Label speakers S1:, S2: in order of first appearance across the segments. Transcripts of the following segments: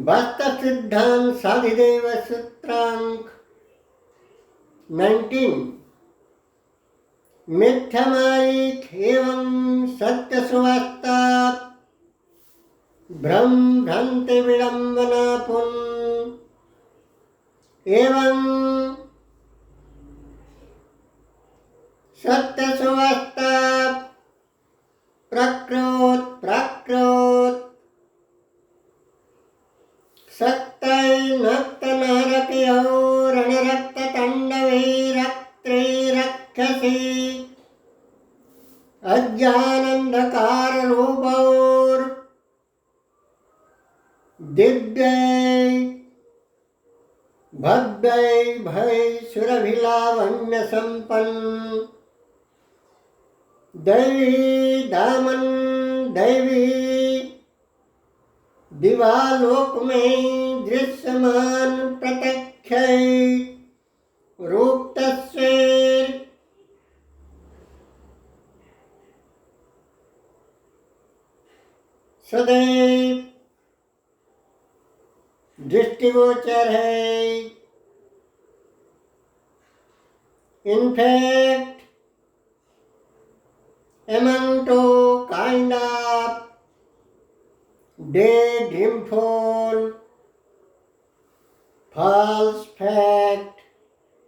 S1: वास्तवसिद्धांत साधिदेव सूत्रांक 19 मिथ्यामायिक एवं सत्य सुवास्ता भ्रम भ्रांति विडंबना पुन एवं सत्य सुवास्ता प्रकृत प्राकृत सत्य नक्त नरक रण रक्त तंडवे रक्त्रे रक्षसी अज्ञानंधकार रूपौर दिव्य भव्य भय सुरभिलावण्य संपन्न दैवी दामन दैवी दिवालोक में दृश्यमान प्रत्यक्ष रूप तस्वीर सदैव दृष्टिगोचर है। In fact among to kind of daydreamful false fact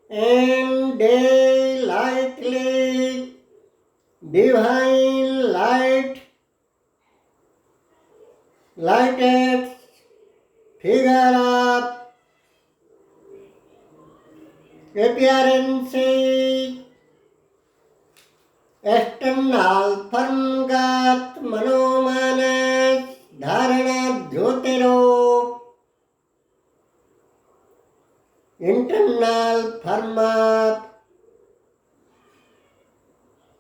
S1: and daylightly divine lighted figure of appearance external फर्मगत मनोमानस धारणा ज्योतिरोप इंटरनल फर्म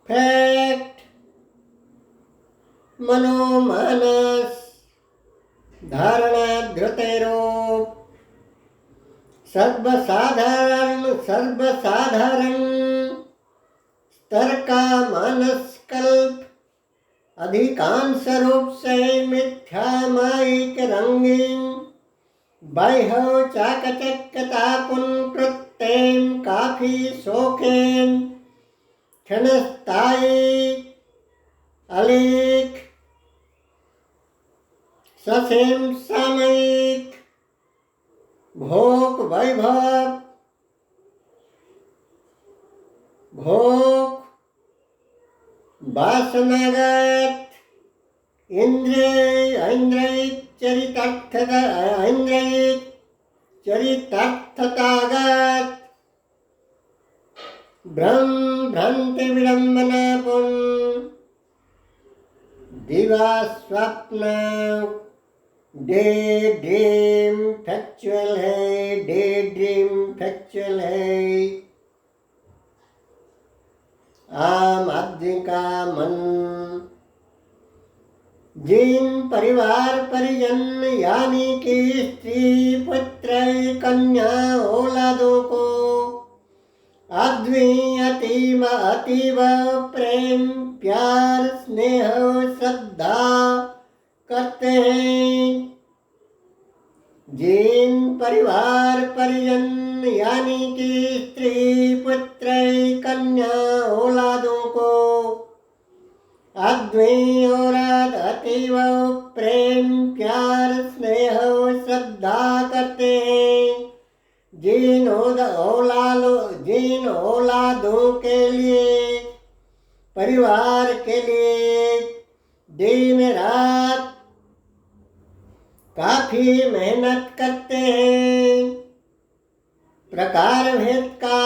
S1: फैक्ट मनोमानस धारणा ज्योतिरोप सर्वसाधारण स्तर का मानस कल्प अधिकांश रूप से मिथ्या मायिक रंगीन बाह्य चाकचक्यता पुनकृत्यम काफी शौकीन क्षणस्थायी अलेख ससेम सामयिक भोग वैभव भोग वासनागत इंद्रिय चरितार्थतागत भ्रम भ्रांति विडंबनापूर्ण दिवा स्वप्न डे ड्रीम फैक्चुअल है आम आदमी का मन जिन परिवार परिजन यानी कि स्त्री पुत्र कन्या औलादों को अतीव प्रेम प्यार स्नेह श्रद्धा करते हैं जिन परिवार परिजन यानी कि स्त्री पुत्र कन्या औलादों को औरत अतीव प्रेम प्यार स्नेह श्रद्धा करते हैं जिन औलादों के लिए परिवार के लिए दिन रात काफी मेहनत करते हैं प्रकार भेद का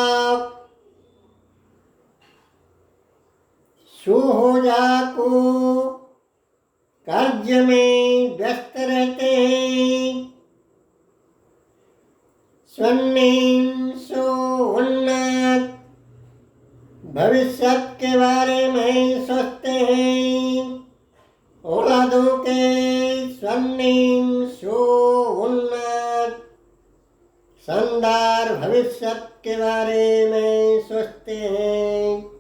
S1: सुहोजा को कार्य में व्यस्त रहते हैं स्वर्णिम सो उन्नत भविष्य के बारे में सोचते हैं औलादों के स्वर्णिम सो उन्नत शानदार भविष्य के बारे में सोचते हैं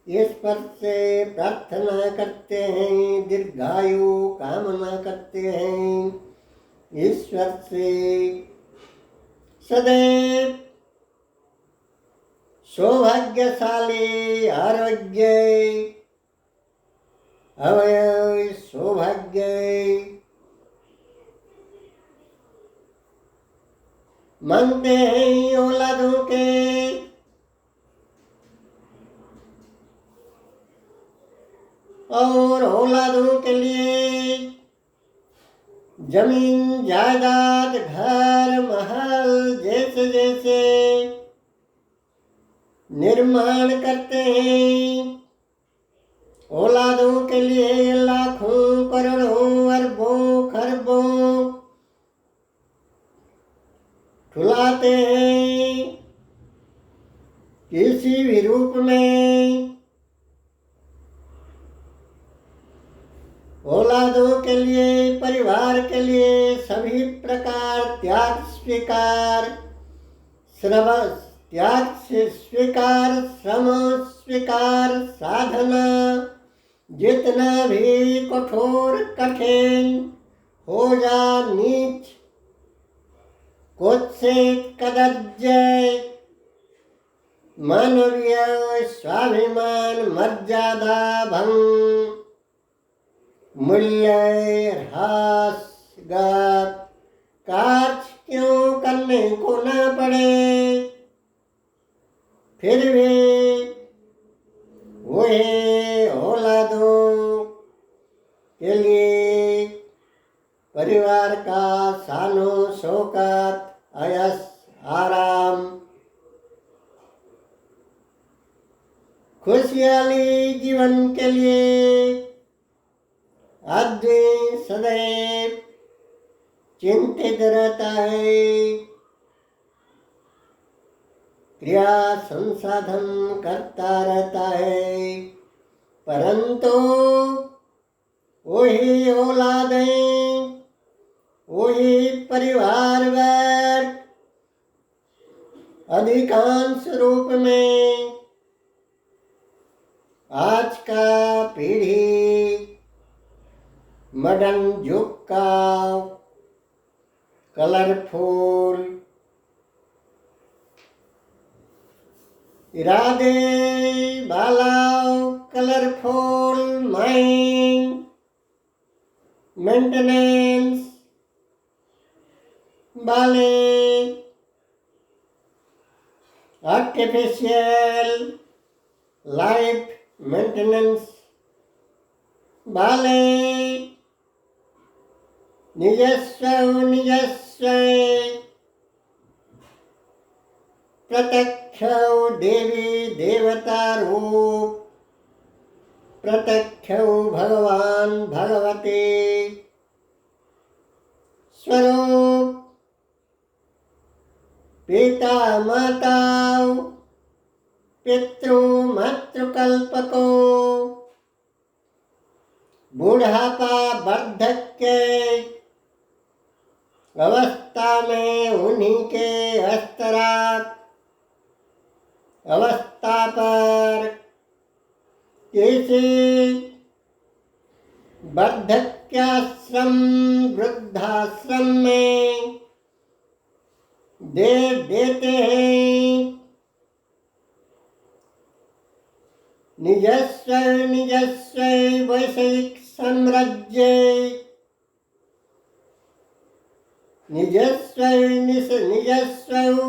S1: ईश्वर से प्रार्थना करते हैं दीर्घायु कामना करते हैं ईश्वर से सदैव सौभाग्यशाली आरोग्य अवयव सौभाग्य मांगते हैं औलादों के और औलादों के लिए जमीन जायदाद घर महल जैसे जैसे निर्माण करते हैं। औलादों के लिए लाखों करोड़ों अरबों खरबों ठुलाते हैं। किसी भी रूप में औलादों के लिए परिवार के लिए सभी प्रकार त्याग स्वीकार श्रम स्वीकार साधना जितना भी कठोर कठिन हो जा नीच कुत्सित कदर्य मानवीय स्वाभिमान मर्यादा भंग मूल्य ह्रास कार्य क्यों करने को न पड़े, फिर भी वही औलादों के लिए परिवार का शानो शौकत अयस आराम खुशहाली जीवन के लिए आदमी सदैव चिंतित रहता है, क्रिया संसाधन करता रहता है, परंतु वही औलादें वही परिवार वर्ग अधिकांश रूप में आज का पीढ़ी मॉडर्न युग का कलरफुल इरादे वाला कलरफुल माइंड मेंटेनेंस वाले आर्टिफिशियल लाइफ मेंटेनेंस वाले निजस्व प्रत्यक्ष देवी देवता रूप प्रत्यक्ष भगवान भगवती स्वरूप पिता माता पितृ मातृकल्पको बुढ़ापा वार्धक्य अवस्था में उन्हीं के हस्तरात अवस्था पर किसी वार्धक्याश्रम वृद्धाश्रम में दे देते हैं। निजस्व वैषयिक साम्राज्य निजस्व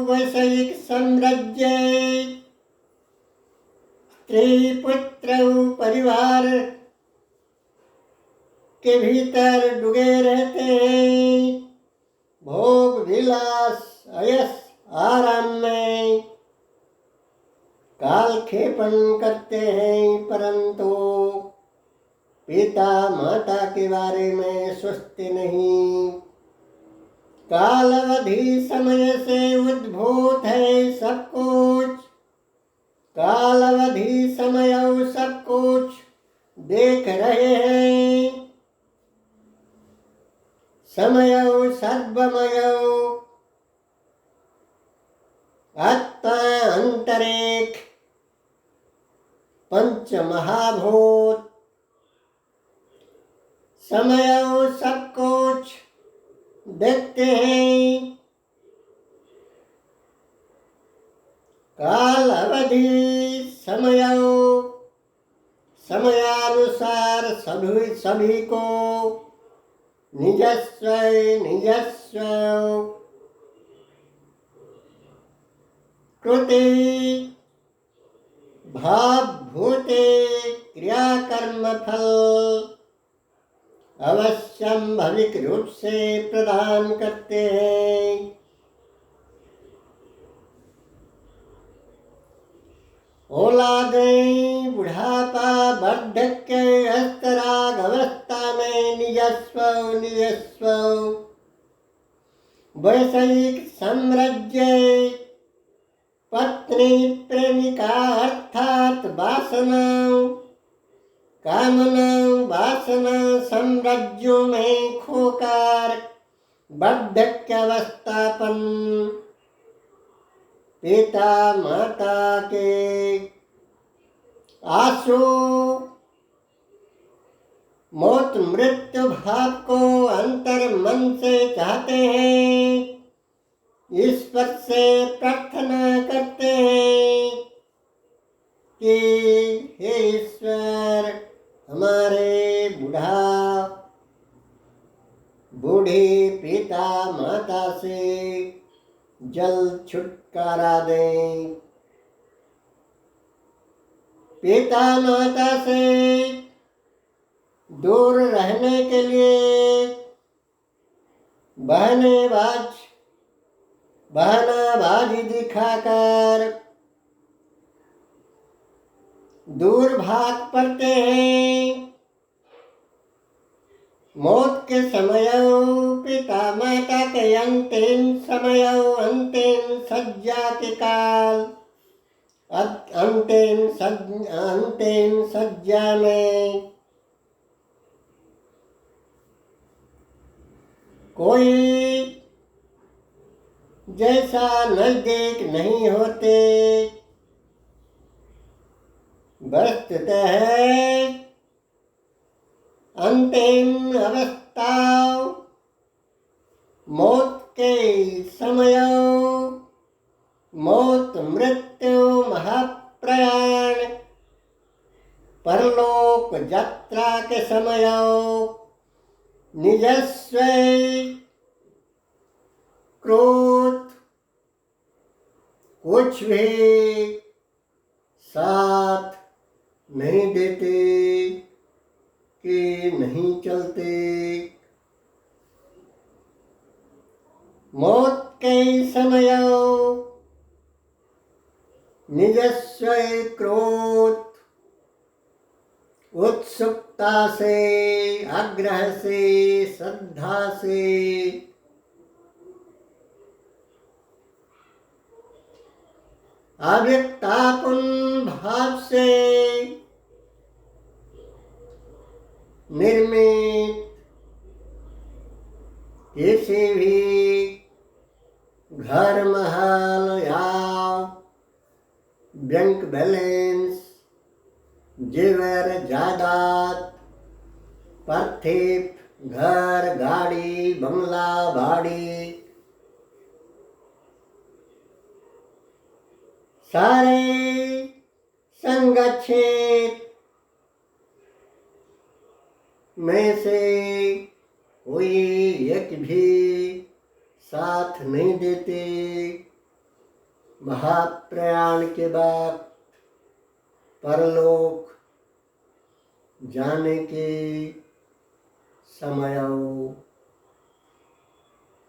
S1: वैषयिक साम्राज्य स्त्री पुत्र परिवार के भीतर डूबे रहते हैं, भोग विलास अयस आराम में कालक्षेपण करते हैं, परंतु पिता माता के बारे में सोचते नहीं। कालावधि समय से उद्भूत है सब कुछ, कालावधि समय सब कुछ देख रहे हैं। समय सर्वमय आत्मा अंतरिक्ष पंच महाभूत समय सब कुछ देखते हैं काल अवधि समयानुसार सभी को निजस्व निजस्व कृते भाव भूते क्रियाकर्म फल अवश्यम भविक रूप से प्रदान करते हैं। औलादें बुढ़ापा वार्धक्य हस्तराग अवस्था में निजस्व निजस्व वैषयिक साम्राज्य पत्नी प्रेमिका अर्थात वासना कामना वासना साम्राज्यों में खोकर वार्धक्यावस्थापन पिता माता के आंसू मौत मृत्यु भाव को अंतर मन से चाहते हैं, ईश्वर से प्रार्थना करते हैं कि हे ईश्वर हमारे बूढ़ी पिता माता से जल्द छुटकारा दें। पिता माता से दूर रहने के लिए बहानाबाजी दिखाकर दूर भाग पड़ते हैं। मौत के समय पिता माता के अंतिम समय अंतिम सज्जा के काल अंतिम सज्जा में कोई जैसा नजदीक नहीं होते। वस्तुतः अंतिम अवस्था मौत के समय मौत मृत्यु महाप्रयाण परलोक यात्रा के समय निजस्व क्रोध कुछ भी साथ नहीं देते कि नहीं चलते। मौत के समय निजस्व क्रोध उत्सुकता से आग्रह से श्रद्धा से अव्यक्तापन भाव से निर्मित किसी भी घर महल या बैंक बैलेंस जेवर जायदाद पार्थिव घर गाड़ी बंगला बाड़ी सारे संगच्छेद में से कोई एक भी साथ नहीं देते। महाप्रयाण के बाद परलोक जाने के समय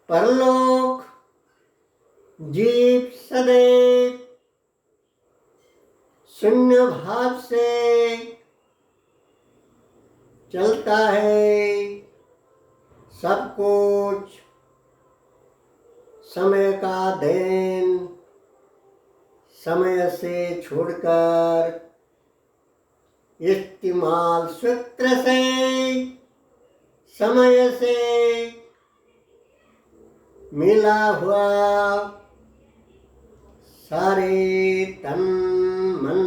S1: परलोक जीव सदैव शून्य भाव से चलता है। सब कुछ समय का देन समय से छोड़कर इस्तेमाल सूत्र से समय से मिला हुआ सारे तन मन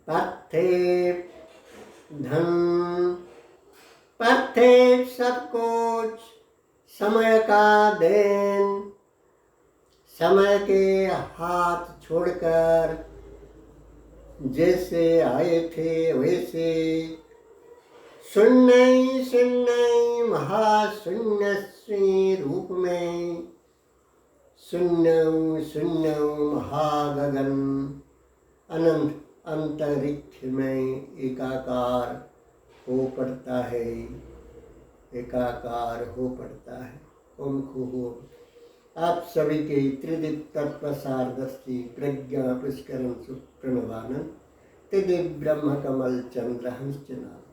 S1: पार्थिव धन पार्थिव सब कुछ समय का देन, समय के हाथ छोड़कर जैसे आए थे वैसे शून्य शून्य महाशून्य रूप में, शून्य शून्य महागगन अनंत अंतरिक्ष में एकाकार हो पड़ता है, एकाकार हो पड़ता है। ओम हो आप सभी के त्रिदीप तत्वसारदस्ती प्रज्ञा पुष्करण सुप्रणवानंद त्रिदीप ब्रह्म कमल चंद्र हंस नाम